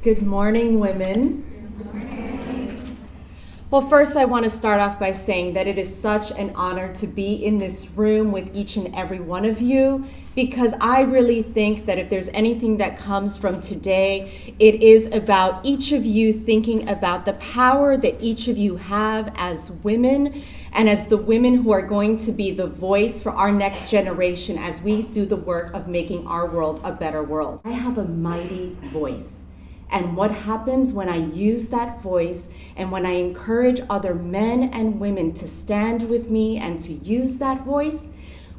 Good morning, women. Good morning. Well, first I want to start off by saying that it is such an honor to be in this room with each and every one of you, because I really think that if there's anything that comes from today, it is about each of you thinking about the power that each of you have as women and as the women who are going to be the voice for our next generation as we do the work of making our world a better world. I have a mighty voice. And what happens when I use that voice and when I encourage other men and women to stand with me and to use that voice,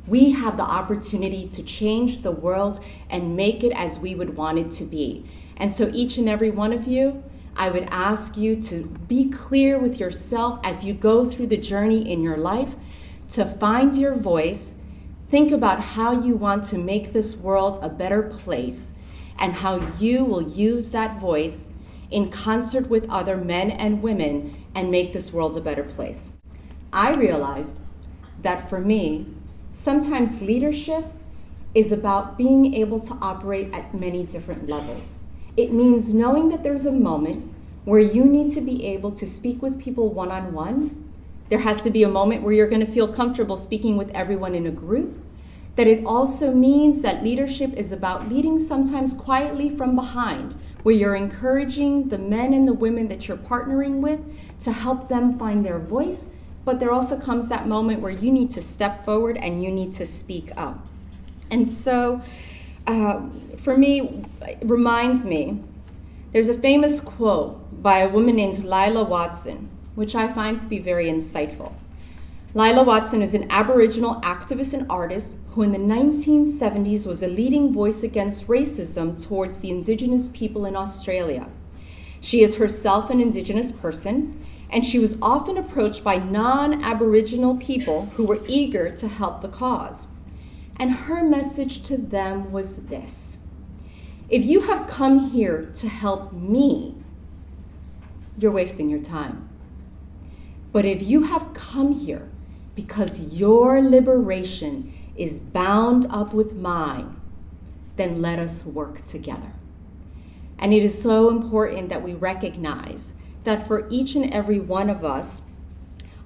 we have the opportunity to change the world and make it as we would want it to be. And so each and every one of you, I would ask you to be clear with yourself as you go through the journey in your life, to find your voice, think about how you want to make this world a better place, and how you will use that voice in concert with other men and women and make this world a better place. I realized that for me, sometimes leadership is about being able to operate at many different levels. It means knowing that there's a moment where you need to be able to speak with people one-on-one. There has to be a moment where you're going to feel comfortable speaking with everyone in a group. That it also means that leadership is about leading sometimes quietly from behind, where you're encouraging the men and the women that you're partnering with to help them find their voice. But there also comes that moment where you need to step forward and you need to speak up. And so for me, it reminds me, there's a famous quote by a woman named Lila Watson, which I find to be very insightful. Lila Watson is an Aboriginal activist and artist who in the 1970s was a leading voice against racism towards the Indigenous people in Australia. She is herself an Indigenous person, and she was often approached by non-Aboriginal people who were eager to help the cause. And her message to them was this: if you have come here to help me, you're wasting your time. But if you have come here because your liberation is bound up with mine, then let us work together. And it is so important that we recognize that for each and every one of us,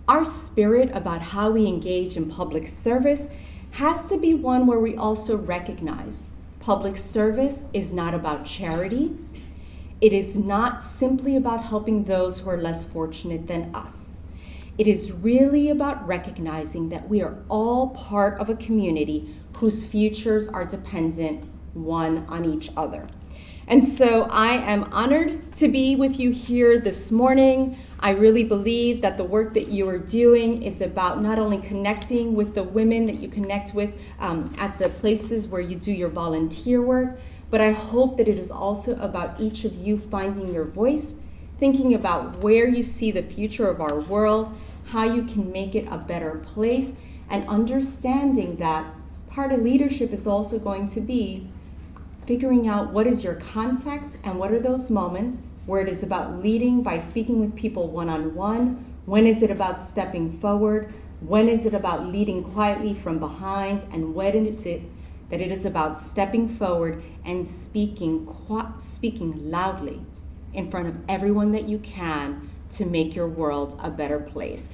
our spirit about how we engage in public service has to be one where we also recognize public service is not about charity. It is not simply about helping those who are less fortunate than us. It is really about recognizing that we are all part of a community whose futures are dependent one on each other. And so I am honored to be with you here this morning. I really believe that the work that you are doing is about not only connecting with the women that you connect with at the places where you do your volunteer work, but I hope that it is also about each of you finding your voice, thinking about where you see the future of our world, how you can make it a better place, and understanding that part of leadership is also going to be figuring out what is your context and what are those moments where it is about leading by speaking with people one-on-one. When is it about stepping forward? When is it about leading quietly from behind? And when is it that it is about stepping forward and speaking loudly in front of everyone that you can to make your world a better place?